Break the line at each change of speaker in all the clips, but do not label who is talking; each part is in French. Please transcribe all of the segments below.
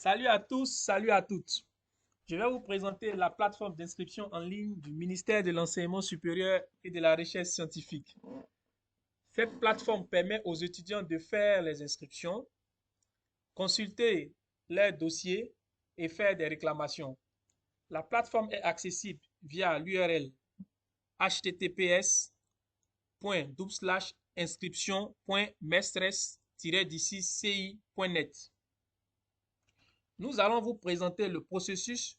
Salut à tous, salut à toutes. Je vais vous présenter la plateforme d'inscription en ligne du ministère de l'Enseignement supérieur et de la Recherche scientifique. Cette plateforme permet aux étudiants de faire les inscriptions, consulter leurs dossiers et faire des réclamations. La plateforme est accessible via l'URL https://inscription.mestres-ci.net. Nous allons vous présenter le processus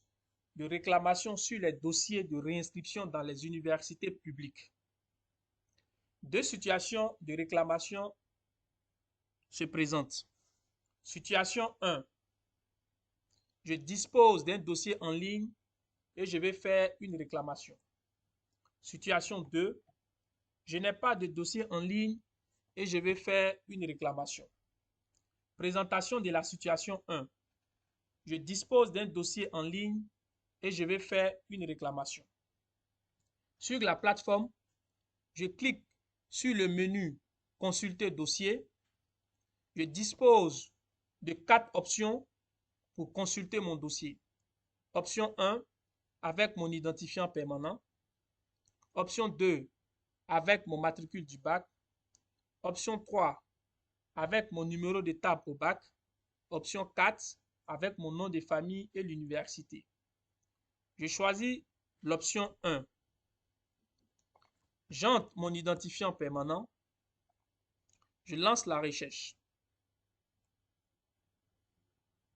de réclamation sur les dossiers de réinscription dans les universités publiques. Deux situations de réclamation se présentent. Situation 1. Je dispose d'un dossier en ligne et je vais faire une réclamation. Situation 2. Je n'ai pas de dossier en ligne et je vais faire une réclamation. Présentation de la situation 1. Je dispose d'un dossier en ligne et je vais faire une réclamation. Sur la plateforme, je clique sur le menu Consulter dossier. Je dispose de 4 options pour consulter mon dossier. Option 1, avec mon identifiant permanent. Option 2, avec mon matricule du bac. Option 3, avec mon numéro de table au bac. Option 4, avec mon nom de famille et l'université. Je choisis l'option 1. J'entre mon identifiant permanent. Je lance la recherche.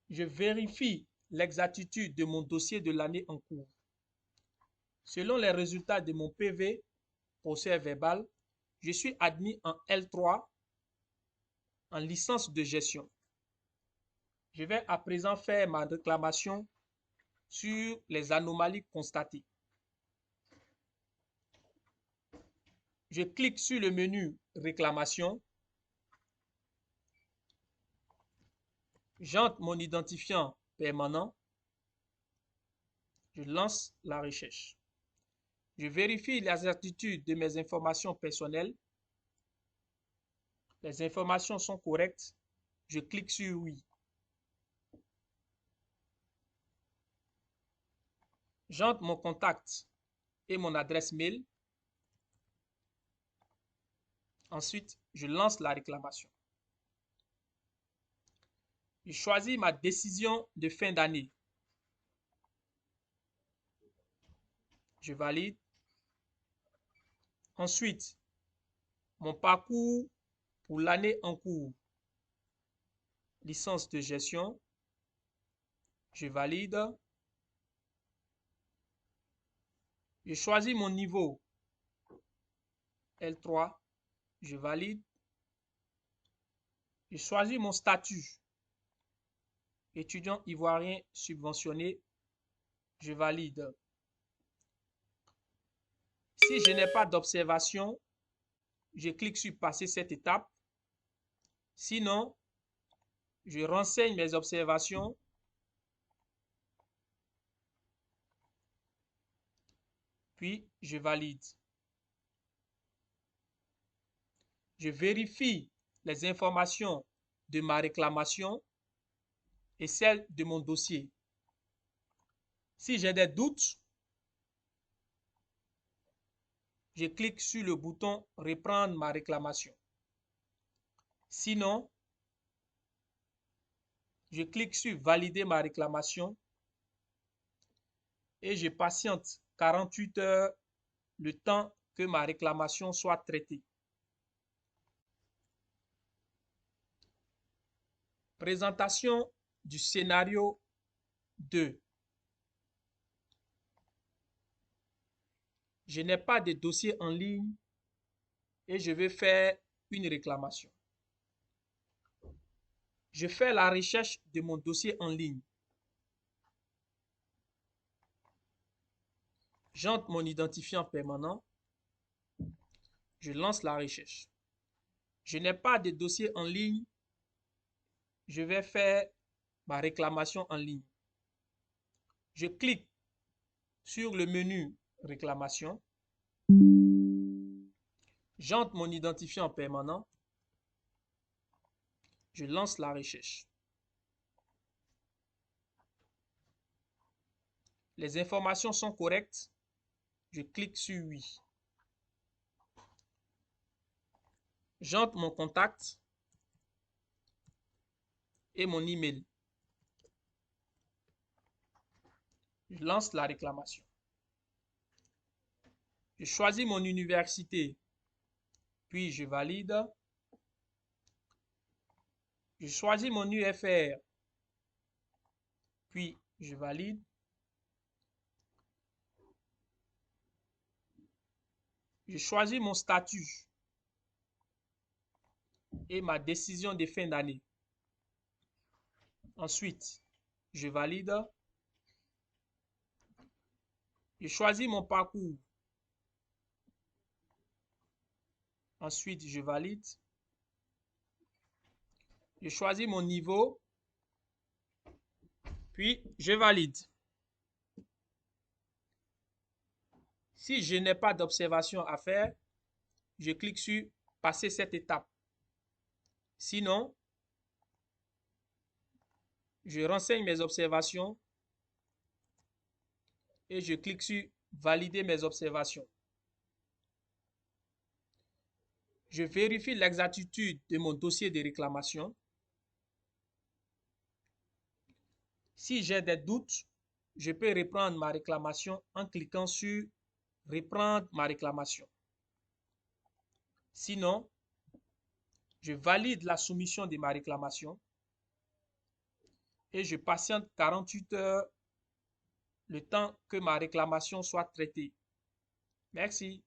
Je vérifie l'exactitude de mon dossier de l'année en cours. Selon les résultats de mon PV, procès verbal, je suis admis en L3 en licence de gestion. Je vais à présent faire ma réclamation sur les anomalies constatées. Je clique sur le menu réclamation. J'entre mon identifiant permanent. Je lance la recherche. Je vérifie l'exactitude de mes informations personnelles. Les informations sont correctes. Je clique sur oui. J'entre mon contact et mon adresse mail. Ensuite, je lance la réclamation. Je choisis ma décision de fin d'année. Je valide. Ensuite, mon parcours pour l'année en cours. Licence de gestion. Je valide. Je choisis mon niveau L3. Je valide. Je choisis mon statut. Étudiant ivoirien subventionné. Je valide. Si je n'ai pas d'observation, je clique sur passer cette étape. Sinon, je renseigne mes observations. Puis, je valide. Je vérifie les informations de ma réclamation et celles de mon dossier. Si j'ai des doutes, je clique sur le bouton « Reprendre ma réclamation ». Sinon, je clique sur « Valider ma réclamation » et je patiente 48 heures le temps que ma réclamation soit traitée. Présentation du scénario 2. Je n'ai pas de dossier en ligne et je vais faire une réclamation. Je fais la recherche de mon dossier en ligne. J'entre mon identifiant permanent. Je lance la recherche. Je n'ai pas de dossier en ligne. Je vais faire ma réclamation en ligne. Je clique sur le menu réclamation. J'entre mon identifiant permanent. Je lance la recherche. les informations sont correctes, je clique sur oui. J'entre mon contact et mon email. Je lance la réclamation. Je choisis mon université, puis je valide. Je choisis mon UFR, puis je valide. Je choisis mon statut et ma décision de fin d'année. Ensuite, je valide. Je choisis mon parcours. Ensuite, je valide. Je choisis mon niveau, puis je valide. Si je n'ai pas d'observation à faire, je clique sur passer cette étape. Sinon, je renseigne mes observations et je clique sur valider mes observations. Je vérifie l'exactitude de mon dossier de réclamation. Si j'ai des doutes, je peux reprendre ma réclamation en cliquant sur reprendre ma réclamation. Sinon, je valide la soumission de ma réclamation et je patiente 48 heures le temps que ma réclamation soit traitée. Merci.